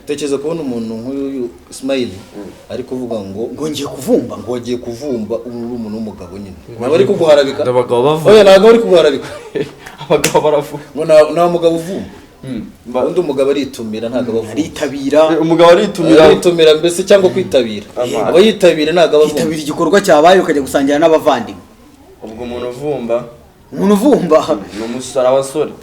Tekereza kubona umuntu nk'uyu Smile ari kuvuga ngo ngiye kuvumba umuntu w'umugabo nyine bari kuguharabika abagabo bavuga oya ntabwo bari kuguharabika abagabo baravuga ngo nta mugabo uvumba undi umugabo aritumira ntabwo bavumba aritabira umugabo aritumira mbese cyangwa kwitabira aba yitabira ntabwo bavumba yitabira igikorwa cyabaye ukajya gusangira n'abavandimwe ubwo umuntu uvumba n'umusara abasore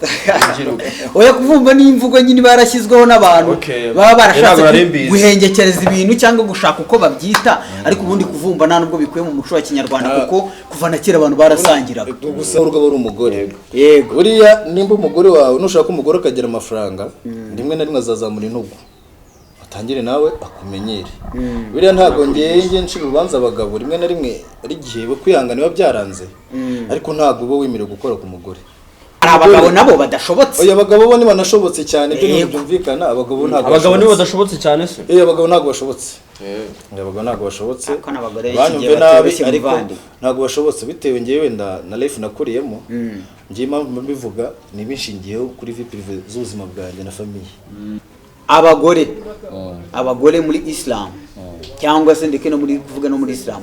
oya kuvumba n'imvugo nyine barashyizweho n'abantu baba barashatse guhengekereza ibintu cyangwa gushaka uko babyita ariko ubundi kuvumba nta nubwo bikuye mu muco wa Kinyarwanda kuko kuva na kera abantu barasangiraga gusa urugabo ari umugore yego buriya nimba umugore wawe nushaka umugore akagira amafaranga rimwe na rimwe azazamura intugu atangire nawe akumenyere buriya ntabwo ngeye nshira urubanza abagabo rimwe na rimwe ari gihe bo kwihangana byaranze ariko ntabwo bo wemerewe gukora ku mugore abagabo nabo badashobotse oya abagabo bo ni banashobotse cyane byo byumvikana abagabo ni badashobotse cyane se abagabo ntabwo bashobotse abagabo ntabwo bashobotse banyumve nabi ariko ntabwo bashobotse bitewe ngewe na life nakuriyemo ngiye impamvu mbivuga ni bishingiyeho kuri vie prive z'ubuzima bwanjye na famille abagore muri Islam cyangwa se ndeke no muri kuvuga no muri Islam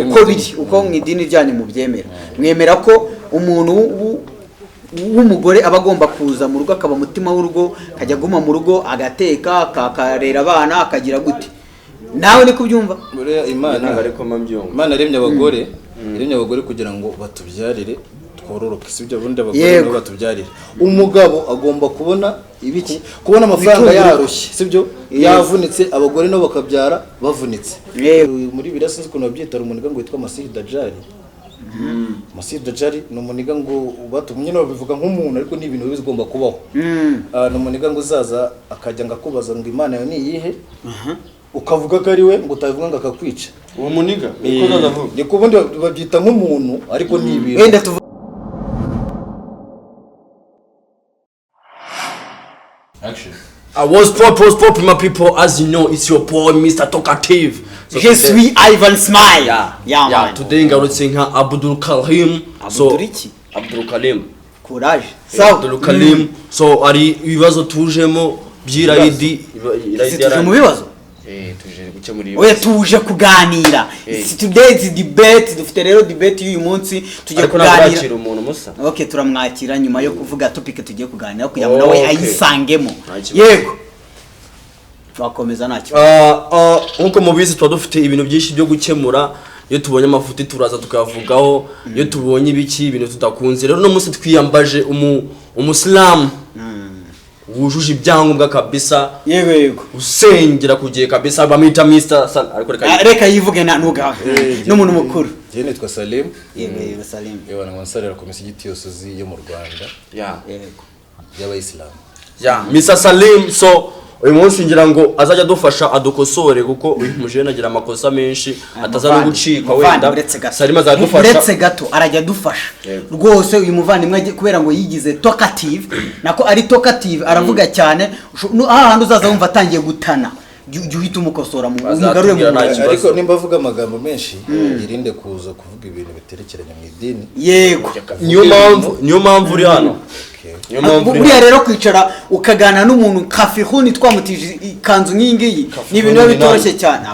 uko biri uko mu idini ryanyu mu byemera mwemera ko umuntu w'umugore aba agomba kuza mu rugo akaba mutima w'urugo akajya guma mu rugo agateka akakarera abana akagira gute nawe ni kubyumva Imana yaremye abagore kugira ngo batubyarire twororoke sibyo bundi abagore no batubyarira umugabo agomba kubona amafaranga yarushye sibyo yavunitse abagore no bakabyara bavunitse muri birasa ukuntu babyitara umuniga ngo witwa Masih Dajjal Masih Dajjal no muniga ngo batumye no bivuga nk'umuntu ariko ni ibintu bizigomba kubaho no muniga ngo uzaza akajya ngakubaza ngo Imana yo ni yihe ukavuga ko ari we ngo utavuga ngo akakwica uwo muniga niko navuga niko bundi babyita nk'umuntu ariko ni ibintu Action. What's pop, my people? As you know, it's your boy, Mr. Talkative. So yes, we Ivan Smile. Yeah. Today, I'm going to sing Abdul Karim. Abdul Karim. Courage. Abdul Karim. So, ari ibibazo tujemo by'irayidi. Tuje mu bibazo. Oya tuje kuganira. Today's debate, dufite rero debate y'uyu munsi tujye kuganira. Okay, turamwakira nyuma yo kuvuga topic tugiye kuganira kugira ngo nawe ayisangemo. Yego. Twakomeza nacyo. Nkuko mubizi twa dufite ibintu byinshi byo gukemura. Iyo tubonye amafuti turaza tukavugaho, iyo tubonye ibiki ibintu tudakunze. Rero no munsi twiyambaje umusilamu. Wujuje ibyangombwa kabisa yego usengera kugiye kabisa bamita Mr. ariko reka yivuge na nuga n'umuntu mukuru je nitwa Salim yego Salim yewe nansarira komisiyo y'igiti yose yo mu Rwanda yego y'abayisilamu Mr. Salim so uyu munsi ngira ngo azajya dufasha adukosore kuko uyu mujene agira amakosa menshi ataza no gucika wenda Salim azadufasha uretse gato arajya dufasha rwose uyu muvandimwe kubera ngo yigize talkative nako ari talkative aravuga cyane ahandi uzaza wumva atangiye gutana jya uhita umukosora mu mugarure mu ariko nimba avuga amagambo menshi irinde kuza kuvuga ibintu biterekeranye mu idini yego niyo mpamvu uri hano buriya rero kwicara ukagana n'umuntu kafirhuni twamutije ikanzu nk'ingiyi ni ibintu bitoroshye cyane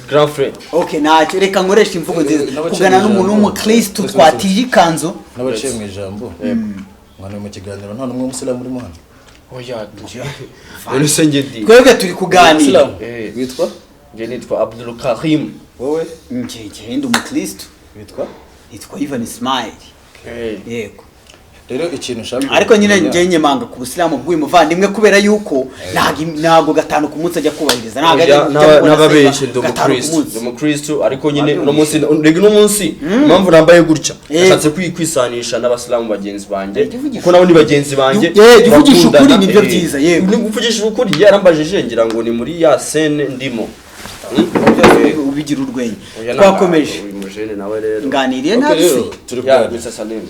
grand frère okay nacyo reka nkoresha imvugo nziza kugana n'umuntu w'umukristo twatije ikanzu n'abaciye mu ijambo mwana mu kiganiro nta n'umwe w'umusilamu urimo hano oya none sengedi twebwe turi kuganira witwa je nitwa Abdul Karim wowe nje ndi umukristo witwa Ivan Smile yego rero ikintu nshaka ariko nyine ngiye nyemanga ku busilamu bw'uyu muvandimwe kubera yuko ntago gatanu ku munsi ajya kubahiriza n'ababeshe umukristo ariko nyine no munsi rege no munsi impamvu nambaye gutya ashatse kwisanisha n'abasilamu bagenzi banjye kuko nabo ni bagenzi banjye uvugisha ukuri nibyo byiza yego uvugisha ukuri yarambajije ngira ngo ni muri ya scene ndimo ubigira urwenya twakomeje nganiriye nabisi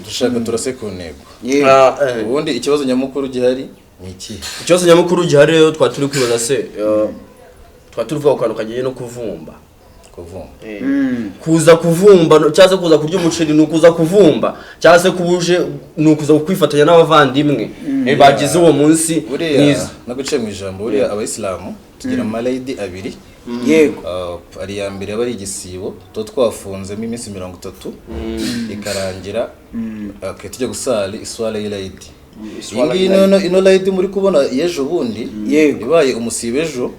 dushaka turase ku ntego ubundi ikibazo nyamukuru gihari ni iki ikibazo nyamukuru gihari rero twaturi kwibaza se twaturuvuga ku kantu kagiye no kuvumba kuza kuvumba cyangwa se kuza kurya umuceri ni ukuza kuvumba cyangwa se kubuje ni ukuza kwifatanya n'abavandimwe bagize uwo munsi mwiza. Naguciye mu ijambo buriya abayisilamu tugira amalayidi abiri. Yego. Ari ya mbere aba ari igisibo twafunzemo iminsi 30 ikarangira tujya gusali iswala y'Eid. Ino Eid muri kubona yejo bundi ibaye umusibe ejo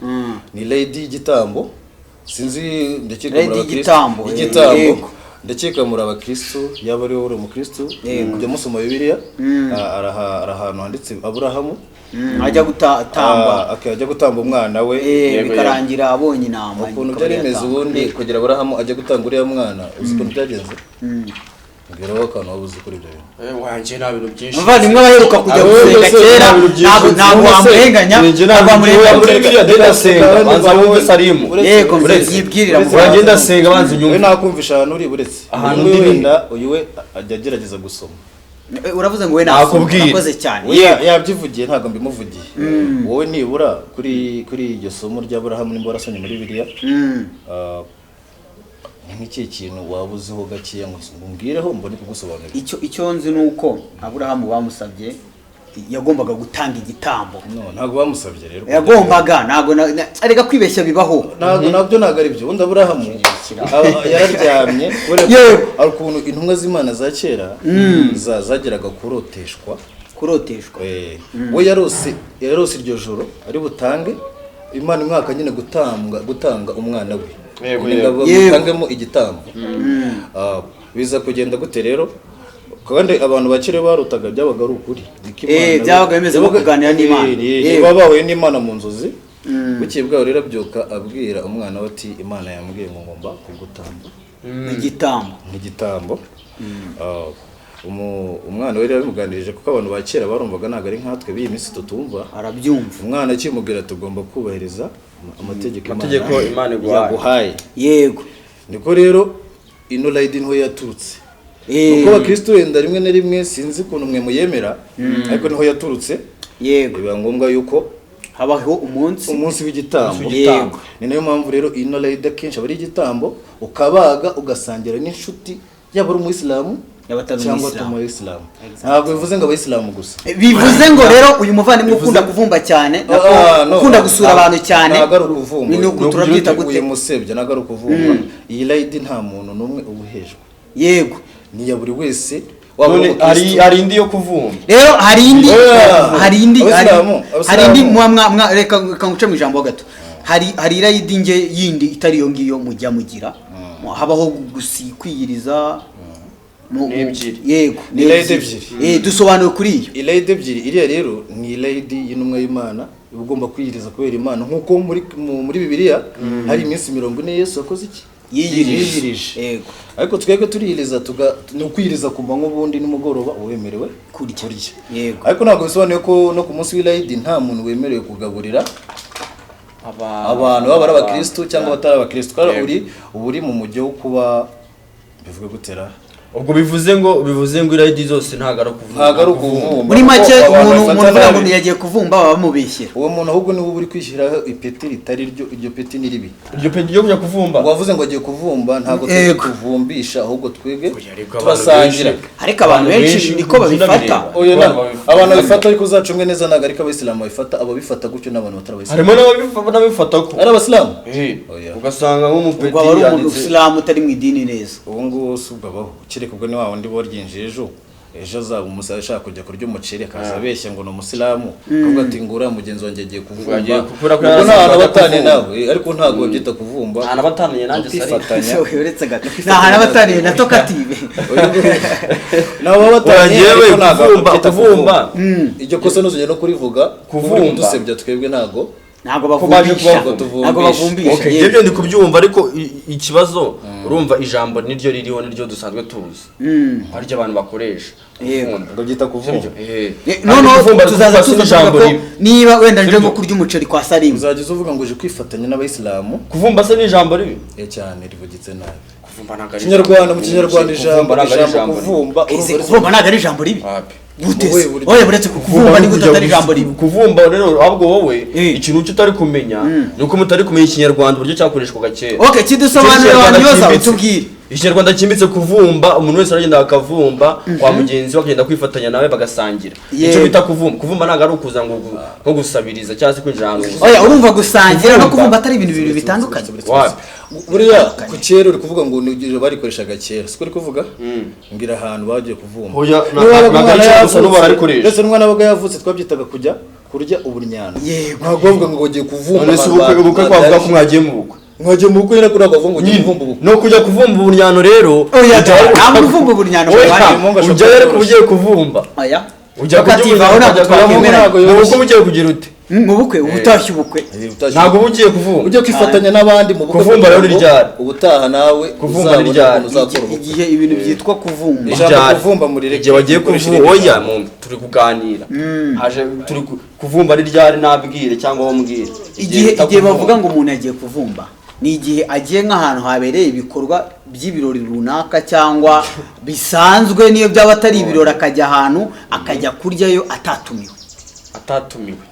ni Eid y'igitambo. Sinzi ndakeka muri igitambo ndakeka muri abakristo yaba ari uri umukristo ujya musoma Bibiliya arahantu handitse Aburahamu ajya gutamba akajya gutamba umwana we bikarangira abonye inama. Ukuntu byari bimeze ubundi kugira Aburahamu ajya gutanga uriya mwana uzi ko byagenze ngero wakano wabuze kuri ibyo bintu wanje nta bintu byinshi abavandimwe baheruka kujya gusenga kera ntabwo wamurenganya Bibiliya ndasenga banza wumve Salimu yego yibwirira mu wanje ndasenga banza unyumve we nakumvisha ahantu uri buretse ahantu wenda uyu we ajya agerageza gusoma uravuze ngo we nakoze cyane yabyivugiye ntabwo mbimuvugiye wowe nibura kuri iryo somo ry'Aburahamu nimba warasomye muri Bibiliya nk'iki kintu wabuzeho gakiya ngo mbwireho mbone kugusobanurira. Icyo nzi nuko Aburahamu bamusabye yagombaga gutanga igitambo. Ntabwo bamusabye rero yagombaga ntabwo arega kwibeshya bibaho nabyo ntabwo ari byo. Undi Aburahamu yararyamye ari ukuntu intumwa z'Imana za kera zageraga kuroteshwa we yarose iryo joro ari butange Imana imwaka nyine gutanga umwana we gutangamo igitambo. Biza kugenda gute rero kandi abantu bakire barutaga byabaga ari ukuri byabaga bimeze nko kuganira n'Imana babahuye n'Imana mu nzozi. Bukiye bwaho rero abyuka abwira umwana we ati Imana yambwiye ngo ngomba kugutamba nk'igitambo. Umwana we rero bimuganirije kuko abantu bakera barumvaga ntago ari nkatwe biyi minsi tutumva arabyumva. Umwana akimubwira tugomba kubahiriza amategeko Imana yaguhaye. Yego. Niko rero ino Eid niho yaturutse. Nuko abakristo wenda rimwe na rimwe sinzi ukuntu mwe muyemera ariko niho yaturutse. Yego. Biba ngombwa yuko habaho umunsi w'igitambo. Ni nayo mpamvu rero ino Eid akenshi aba ari igitambo ukabaga ugasangira n'inshuti yaba ari umuyisilamu cyangwa umuyisilamu. Ntabwo bivuze ngo abayisilamu gusa, bivuze ngo rero uyu muvandimwe ukunda kuvumba cyane ukunda gusura abantu cyane ni uko turabyita gute musebya nagaru kuvumba. Iyi Eid nta muntu numwe ubuhejwe. Yego, ni ya buri wese. Hari indi yo kuvumba rero hari indi reka nguce mu ijambo gato. Hari Eid yindi itari yo ngiyo mujya mugira habaho kwiyiriza yego ni Eid ebyiri. Dusobanuye kuri iyo Eid ebyiri. Iriya rero ni Eid y'intumwa y'Imana ugomba kwiyiriza kubera Imana nkuko muri Bibiliya hari iminsi 40 Yesu yakoze iki yiyirije. Yego, ariko twebwe turiyiriza no kwiyiriza ku manywa ubundi nimugoroba uwemerewe kurya. Yego, ariko ntabwo bisobanuye ko no ku munsi w'Eid nta muntu wemerewe kugaburira abantu baba ari abakristo cyangwa batari abakristo. Kandi uri mu mujyi wo kuba bivuga gutera ubwo bivuze ngo Eid zose ntago ari ukuvumba. muri make umuntu yagiye kuvumba baba bamubeshyera. Uwo muntu ahubwo niwe uri kwishyiraho ipeti ritari ryo. Iryo peti ni ribi. Iryo peti ryo kujya kuvumba wavuze ngo agiye kuvumba ntabwo turi kuvumbisha ahubwo twege turasangira. Ariko abantu benshi niko babifata. Abantu babifata ariko uzacunge neza ntago ariko abayisilamu babifata. Abo bifata gutyo n'abantu batari abayisilamu. Harimo n'abifata ko ari abasilamu. Ugasanga nk'umupeti yanditse umusilamu utari mu idini neza. Ubu ngubu subabaho kireka ubwo ni wa wundi boryinje ejo azaba umusaza ashaka kujya kurya umuceri akaza abeshya ngo ni umusilamu akavuga ati ngura mugenzi wanjye agiye kuvumba. Ubwo nta bataniye nawe ariko ntabwo babyita kuvumba. Nta bataniye nanjye sari uretse gato nta bataniye na tokative nabo bataniye kuvumba. Iryo kosa nuzuje no kurivuga kuvumba dusebya twebwe ntago bavumbisha. Okay, ibyo ndi kubyumva ariko ikibazo urumva ijambo niryo ririho niryo dusanzwe tuzi. Harya abantu bakoresha ngo byita kuvumba. No tuzaza tuvuga ko niba wenda nje ngo kurya umuceri kwa Salimu uzagize uvuga ngo uje kwifatanya n'abayisilamu. Kuvumba se ni ijambo ribi cyane rivugitse nabi. Kuvumba ntago ari Kinyarwanda mu Kinyarwanda ijambo kuvumba ntago ari ijambo ribi. gute oya buretse kuvumba ni gute atari ijambo rimwe kuvumba rero ahubwo wowe ikintu cyo utari kumenya nuko mutari kumenya ikinyarwanda uburyo cyakoreshwaga kera. Okay, kidusobanurira abantu yoza utubwire. Ikinyarwanda kimbitse kuvumba, umuntu wese aragenda akavumba kwa mugenzi we akagenda kwifatanya nawe bagasangira. Icyo bita kuvumba. Kuvumba ntago ari ukuza ngo nko gusabiriza cyangwa se kwinjira hanze. Oya urumva gusangira no kuvumba atari ibintu bibiri bitandukanye. Buriya ku kera uri kuvuga ngo nigire barikoreshaga kera. Siko uri kuvuga? Ngira ahantu bagiye kuvumba. Oya nagaruka gusa no bararikoresha. Ndetse n'umwana wabaga yavutse twabyitaga kujya kurya uburyano. Yego. Ntabwo bavuga ngo ugiye kuvumba. Nese ubukwe kwavuga ko mwagiye mu bukwe. Mwagiye mu bukwe rero kuri akavuga ngo ugiye kuvumba ubukwe. No kujya kuvumba uburyano rero. Oya ntabwo kuvumba uburyano bari. Ujya rero kugiye kuvumba. Oya. Ujya kugiye ntabwo twakemera. Mu bukwe ugiye kugira ute? Mu bukwe ubutashye ubukwe. Ntabwo ugiye kuvumba. Ujye kwifatanya n'abandi mu bukwe. Kuvumba rero ryari. Ubutaha nawe kuvumba ryari. Igihe ibintu byitwa kuvumba. Kuvumba muri igihe wagiye kuvumba oya turi kuganira. Haje turi kuvumba ryari nabwire cyangwa wambwire. Igihe bavuga ngo umuntu agiye kuvumba ni igihe agiye nk'ahantu habereye ibikorwa by'ibirori runaka cyangwa bisanzwe niyo byaba atari ibirori akajya ahantu akajya kuryayo atatumiwe.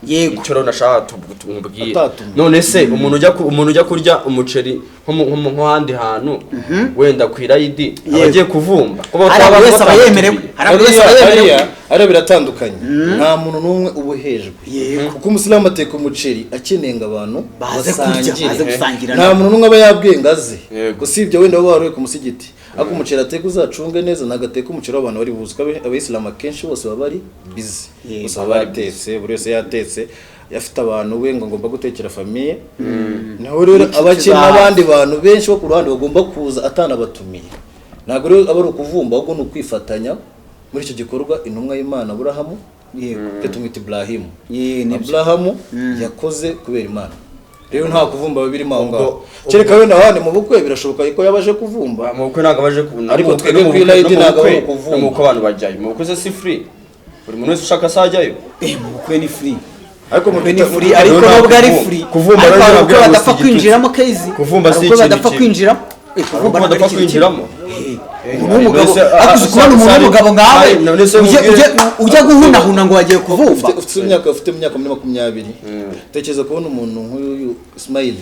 Yego icyo rero nashaka tumubwira. None se umuntu ujya kurya umuceri nko handi hantu wenda ku irayidi abagiye kuvumba. Hari wese abayemerewe. Ari biratandukanye. Nta muntu numwe ubuhejwe. Kuko umusilamu ateka umuceri akenenga abantu basangira. Nta muntu numwe aba yabwengaze. Usibye wenda wabaruye ku musigiti. Ako umuceri ateka uzacunge neza nagateka umuceri w'abantu bari buzwe abayisilamu akenshi bose baba bari busy. Bose baba batetse buri wese yatetse yafite abantu we ngo ngomba gutekera famiye. Naho rero abakina n'abandi bantu benshi bo ku ruhande bagomba kuza atanabatumiye. Ntabwo rero aba ari ukuvumba ahubwo ni ukwifatanya muri icyo gikorwa intumwa y'Imana Aburahamu yego tumwita Ibrahimu. Aburahamu yakoze kubera Imana. Rero nta kuvumba babirimo aho ngaho. Kereka wenda hane mu bukwe birashoboka ko yabaje kuvumba. Mu bukwe ntago baje kuvumba. Ariko twebwe ku irayidi ntago ari kuvumba. Mu bukwe abantu bajyayo. Mu bukwe si free. Buri muntu wese ushaka sajyayo. Mu bukwe ni free. Ariko mu ni free ariko nubwo ari free. Kuvumba rero ntabwo badapfa kwinjiramo case. Kuvumba si ikintu badapfa kwinjiramo. Kuvumba badapfa kwinjiramo. Umugabo akuzukubona umuntu w'umugabo ngawe ujya guhunahuna ngo wagiye kuvumba. Ufite imyaka 20. Tekereza kubona umuntu nk'uyu Ismail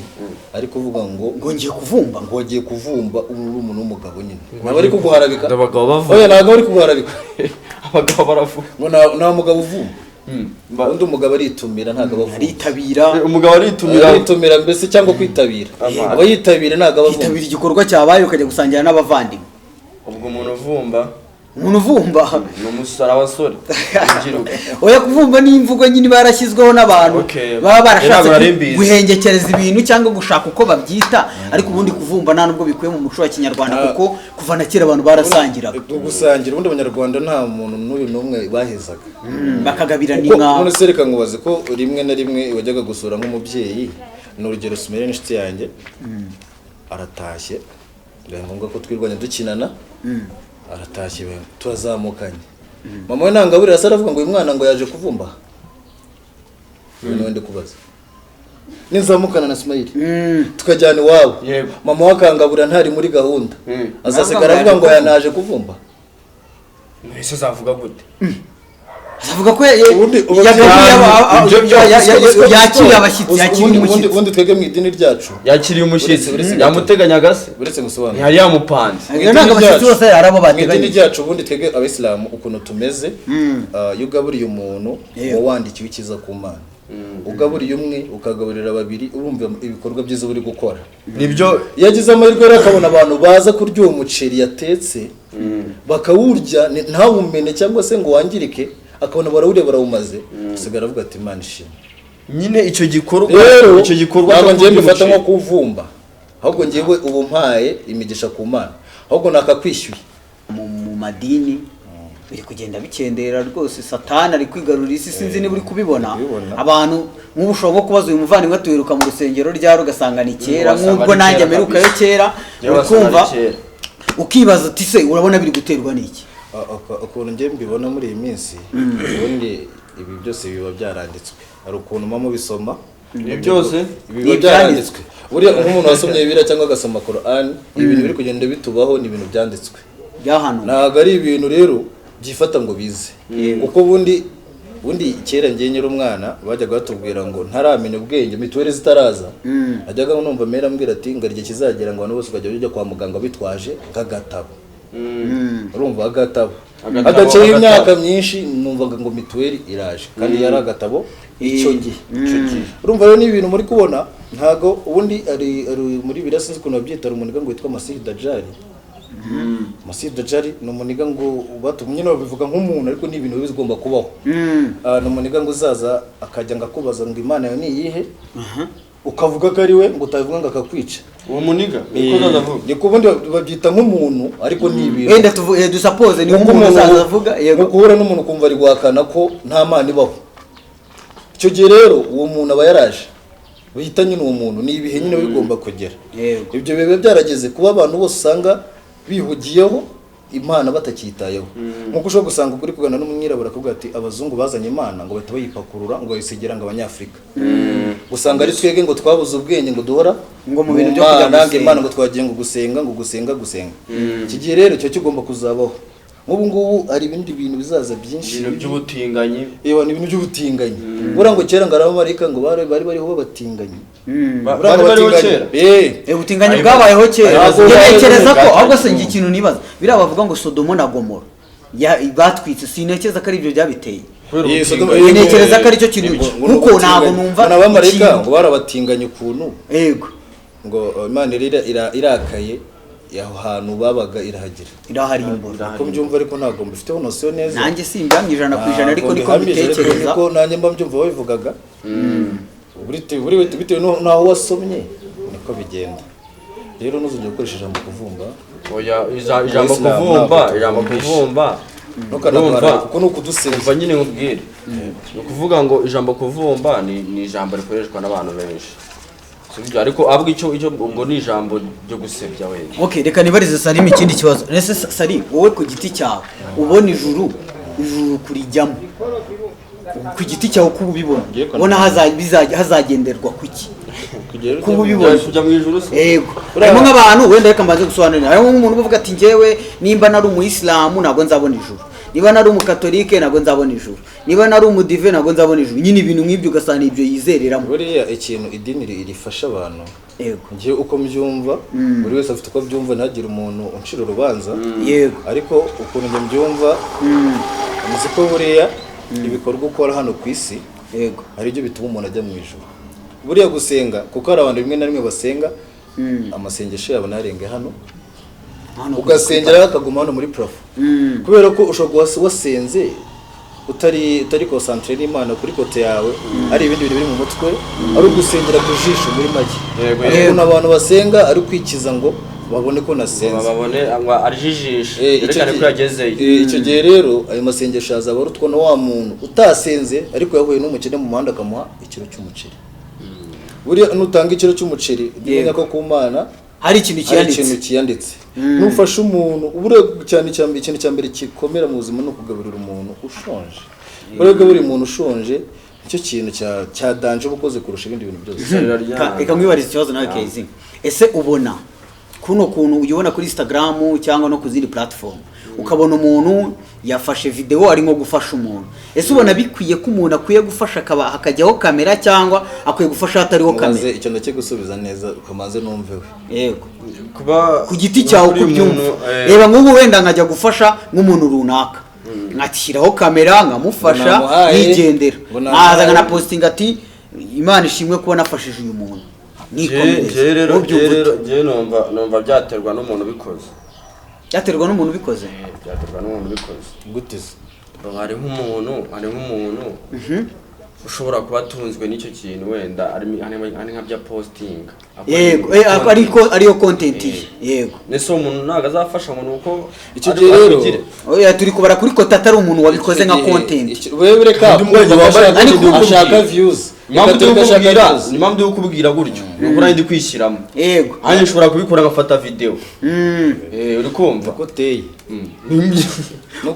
ari kuvuga ngo ngiye kuvumba ngo wagiye kuvumba umuntu w'umugabo nyine. Naba ari kuguharabika. Abagabo bavuga. Oya ntabwo ari kuguharabika. Abagabo baravuga. Ngo nta mugabo uvumba. Undi umugabo aritumira ntago abavumba. Aritabira. Umugabo aritumira mbese cyangwa kwitabira. Aba yitabira ntago abavumba. Yitabira igikorwa cyabaye ukajya gusangira n'abavandimwe. Ubwo umuntu uvumba ni umusara wasore. Oya kuvumba ni imvugo nyine barashyizweho n'abantu baba barashatse guhengekereza ibintu cyangwa gushaka uko babyita ariko ubundi kuvumba nta nubwo bikuye mu muco wa Kinyarwanda kuko kuva na kera abantu barasangiraga. Gusangira ubundi abanyarwanda nta muntu n'uyu n'umwe bahezaga. Bakagabira n'inka. None se reka ngubaze ko rimwe na rimwe wajyaga gusura nk'umubyeyi n'urugero Sumere n'inshuti yanjye aratashye biba ngombwa ko twirwanya dukinana aratashye turazamukanye mama we ntangaburira se aravuga ngo uyu mwana ngo yaje kuvumba wende kubaza nizamukana na Ismail tukajyana iwabo mama wakangaburira ntari muri gahunda azasigara avuga ngo yanaje kuvumba ese zavuga gute avuga ko yakiriye abashyitsi yakiriye umushyitsi ubundi twege mu idini ryacu yakiriye umushyitsi yamuteganya gase uretse gusobanura ntiyari yamupanze ntabwo abashyitsi bose arabo bateganya idini ryacu ubundi twege abayisilamu ukuntu tumeze yugaburiye umuntu wawandikiwe ikiza ku Mana ugaburiye umwe ukagaburira babiri urumva ibikorwa byiza buri gukora nibyo yagize amahirwe rero akabona abantu baza kurya uwo muceri yatetse bakawurya ntawumene cyangwa se ngo wangirike akabona barawurya barawumaze usigara avuga ati Imana ishimwe nyine icyo gikorwa ntabwo ngiye mbifata nko kuvumba ahubwo ngiye ubu mpaye imigisha ku Mana ahubwo nakakwishyuye mu madini biri kugenda bikendera rwose Satani ari kwigarurira isi sinzi niba uri kubibona abantu nk'ubushobo kubaza uyu muvandimwe atuheruka mu rusengero ryaro ugasanga ni kera nk'ubwo nanjye amerukayo kera ukumva ukibaza uti se urabona biri guterwa n'iki ukuntu ngiye mbibona muri iyi minsi ubundi ibi byose biba byaranditswe hari ukuntu mama bisoma byose biba byaranditswe buriya nk'umuntu wasomye Bibiliya cyangwa agasoma Quran ibintu biri kugenda bitubaho ni ibintu byanditswe byahano ntabwo ari ibintu rero byifata ngo bize uko bundi kera ngiye nyiri umwana bajyaga batubwira ngo ntaramenya ubwenge mituweli zitaraza ajyaga numva mera ambwira ati ngo igihe kizagera ngo abantu bose bajya kwa muganga bitwaje nk'agatabo urumva agatabo agaciye imyaka myinshi numvaga ngo mituweli iraje kandi yari agatabo icyo gihe urumva rero n'ibintu muri kubona ntago ubundi ari muri birasinzi ukuntu babyita umuniga ngo witwa Masih Dajjal Masih Dajjal ni umuniga ngo batumye no bivuga nk'umuntu ariko ni ibintu bizigomba kubaho ni umuniga ngo uzaza akajya ngakubaza ngo Imana yo ni iyihe ukavuga ko ari we ngo utavuga ngo akakwica uwo muniga niko ndavuga niko ubundi babyita nk'umuntu ariko ni ibintu wenda dusuppose ni umuntu uzaza avuga yego guhura n'umuntu kumva ari guhakana ko nta Mana ibaho icyo gihe rero uwo muntu aba yaraje bihitanye n'uwo muntu ni ibihe nyine bigomba kugera ibyo bibe byarageze kuba abantu bose usanga bihugiyeho Imana batakitayeho nkuko ushobora gusanga ukuri kugana n'umwirabura akavuga ati abazungu bazanye Imana ngo bahita bayipakurura ngo bayisigira ngo abanyafrika usanga ari twege ngo twabuze ubwenge ngo duhora ngo mu bintu byo kujya gusenga Imana ngo twagiye ngo gusenga iki gihe rero cyo kigomba kuzabaho nk'ubu ngubu ari ibindi bintu bizaza byinshi ibintu by'ubutinganyi ni ibintu by'ubutinganyi bura ngo kera ngo arabamarika ngo bari bariho babatinganyi bariho kera ubutinganyi bwabayeho kera ntekereza ko ahubwo se ngi ikintu nibaza biriya bavuga ngo Sodomo na Gomora batwitse sintekereza ko ari ibyo byabiteye ntekereza ko ari cyo kintu nkuko ntabwo numva n'abamarika ngo barabatinganye ukuntu yego ngo Imana irakaye yaho hantu babaga iraharimbura ko mbyumva ariko ntabwo mbifiteho nosiyo neza nanjye simbamye 100% ariko niko mbitekereza ko nanjye mba mbyumva babivugaga bitewe n'aho wasomye niko bigenda rero ntuzongere gukoresha ijambo kuvumba oya ijambo kuvumba kuko ni ukudusenga nyine nkubwire ni ukuvuga ngo ijambo kuvumba ni ijambo rikoreshwa n'abantu benshi ariko abwo icyo ngo ni ijambo ryo gusebya wenda okay reka nibarize Salim ikindi kibazo nese Salim wowe ku giti cyawe ubona ijuru kurijyamo ku giti cyawe uko ubibona ubona hazagenderwa kuki kuba ubibona kujya mu ijuru se yego harimo nk'abantu wenda reka mbaze gusobanurira harimo nk'umuntu uvuga ati njyewe nimba nari umuyisilamu ntabwo nzabona ijuru niba nari umukatolike ntabwo nzabona ijuru niba nari umudive ntabwo nzabona ijuru nyine ibintu nk'ibyo ugasanga ibyo yizereramo buriya ikintu idini rifasha abantu yego njye uko mbyumva buri wese afite uko abyumva ntagire umuntu uncira urubanza yego ariko ukuntu njye mbyumva nzi ko buriya ibikorwa ukora hano ku isi yego hari ibyo bituma umuntu ajya mu ijuru buriya gusenga kuko hari abantu rimwe na rimwe basenga amasengesho yabo ntarenge hano ugasengera akaguma hano muri parafo kubera ko ushobora wasenze utari concentré n'Imana kuri kote yawe ari ibindi bintu biri mu mutwe ari ugusengera ku jisho muri make ariko n'abantu basenga ari kwikiza ngo babone ko nasenze babone arijijisha yerekane ko yagezeyo icyo gihe rero ayo masengesho azaba arutwa na wa muntu utasenze ariko yahuye n'umukene mu muhanda akamuha ikiro cy'umuceri buriya nutanga ikiro cy'umuceri umenya ko ku Mana hari ikintu kiyanditse nufasha umuntu ubure cyane ikintu cya mbere kikomera mu buzima no kugaburira umuntu ushonje urega buri muntu ushonje icyo kintu cya danje ubukoze kurusha ibindi bintu byose reka mwibarize ikibazo nawe Kezi ese ubona kuno kuntu uyibona kuri Instagram cyangwa no ku zindi platform ukabona umuntu yafashe video arimo gufasha umuntu ese ubona bikwiye ko umuntu akwiye gufasha akajyaho kamera cyangwa akwiye gufasha atariho kamera icyo ndake gusubiza neza ukamaze numvewe yego kuba ku giti cyawe uko byumva reba nk'ubu wenda nkajya gufasha nk'umuntu runaka nkatishyiraho kamera nkamufasha yigendera nkaza nkana posting ati Imana ishimwe kuba nafashije uyu muntu rero numva byaterwa n'umuntu ubikoze byaterwa n'umuntu ubikoze gute hari nk'umuntu ushobora kuba atunzwe n'icyo kintu wenda ari nka bya posting yego ariyo content yego nese umuntu ntago azafasha umuntu uko icyo gihe rero oya turi kubara kuri kota atari umuntu wabikoze nka content wewe reka ashaka views ni mpamvu yo kubwira gutyo nuko ndi kwishyiramo yego hanyuma nshobora kubikora ngafata video uri kumva ko teye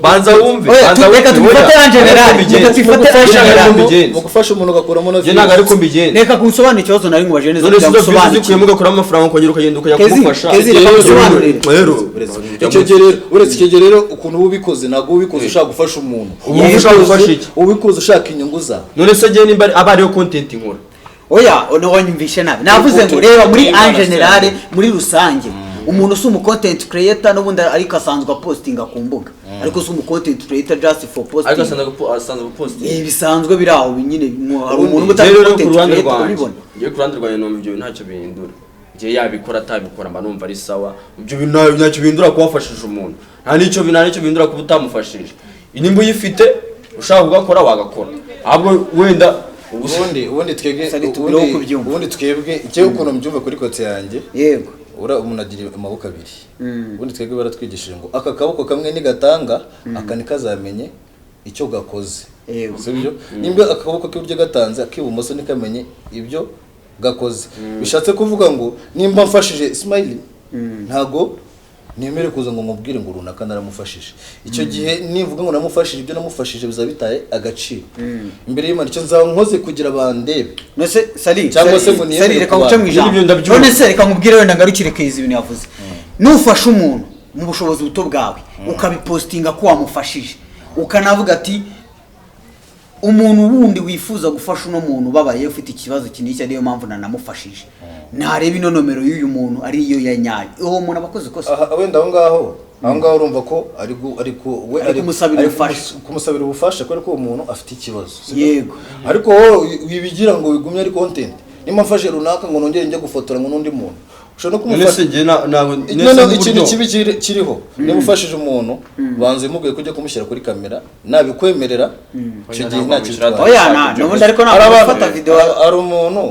banza wumve reka tubifate en general mu gufasha umuntu ugakuramo no ntabwo ariko mbigenza reka kunsobanura ikibazo nari ngubaje neza none sizo ukuyemo ugakuramo amafaranga ukongera ukagenda ukajya kumufasha icyo gihe uretse icyo gihe rero ukuntu ubikoze ntabwo ubikoze ushaka gufasha umuntu ubikoze ushaka inyungu za none se gihe nimba aba ariyo content nkora oya wanyumvishe nabi navuze ngo reba muri en general muri rusange umuntu si umu content creator n'ubundi ariko asanzwe postinga ku mbuga ariko si umu content creator just for posting ariko asanzwe posting bisanzwe biri aho nyine hari umuntu utari content creator ubibona ngiye ku ruhande rwanjye numva ibyo ntacyo bihindura ngiye yabikora atabikora mba numva ari sawa ibyo ntacyo bihindura ko wafashije umuntu nta nicyo bihindura ko utamufashije nimba uyifite ushaka kugakora wagakora ahubwo wenda ubundi twebwe icyo ukuntu mbyumva kuri kote yanjye yego umuntu agira amaboko abiri ubundi twebwe baratwigishije ngo aka kaboko kamwe nigatanga aka nikazamenye icyo gakoze sibyo nimba akaboko k'iburyo gatanze ak'ibumoso nikamenye ibyo gakoze bishatse kuvuga ngo nimba mfashije Smile ntago nemere kuza ngo mubwire ngo runaka naramufashije icyo gihe nivuga ngo namufashije ibyo namufashije bizabitaye agaciro imbere y'Imana icyo nzaba nkoze kugira bandebe nose sali cyangwa se ngo niyemere reka uce mwijambo none se reka nkubwire wenda ngarukire kezi ibintu yavuze nufasha umuntu mu bushobozi buto bwawe ukabipostinga ko wamufashije ukanavuga ati umuntu wundi wifuza gufasha uno muntu babaye ufite ikibazo kiniki ariyo mpamvu nanamufashije nareba ino nomero y'uyu muntu ari iyo ya nyayo uwo muntu abakoze kose wenda aho ngaho urumva ko ariko we ari kumusabira ubufasha ko uwo muntu afite ikibazo yego ariko wowe wibigira ngo wigumye ari content nimba mfashe runaka ngo nongere njye gufotora ngo n'undi muntu ushobora kumufasha ikintu kibi kiriho niba ufashije umuntu banze mubwiye kujya kumushyira kuri kamera nabikwemerera icyo gihe nta kintu oya n'ubundi ariko nafata video ari umuntu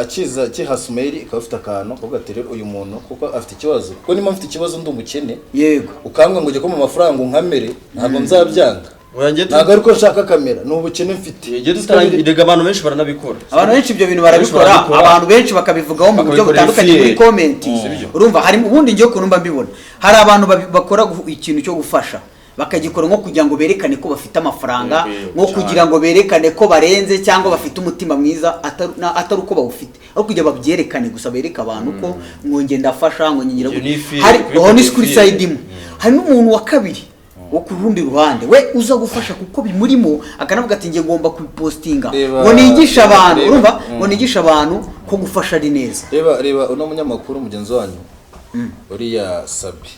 akiza kihasumeri ikaba afite akantu kuvuga ati rero uyu muntu kuko afite ikibazo kuko nimba mfite ikibazo ndi umukene yego ukambwa ngo ujye ko mu mafaranga unkamere ntabwo nzabyanga ntabwo ariko nshaka kamera ni ubukene mfite irega abantu benshi baranabikora abantu benshi ibyo bintu barabikora abantu benshi bakabivugaho mu buryo butandukanye muri comment urumva hari ubundi ngiye ukuntu mba mbibona hari abantu bakora ikintu cyo gufasha bakagikora nko kugira ngo berekane ko bafite amafaranga nko kugira ngo berekane ko barenze cyangwa bafite umutima mwiza atari uko bawufite aho kugira babyerekane gusa bereka abantu ko ngo ngenda afasha ngo nyigira hari honest kuri side imwe hari n'umuntu wa kabiri wo ku rundi ruhande we uza gufasha kuko bimurimo akanavuga ati ngiye ngomba kubipostinga ngo nigisha abantu urumva ngo nigisha abantu ko gufasha ari neza reba uno munyamakuru mugenzi wanyu uriya Sabi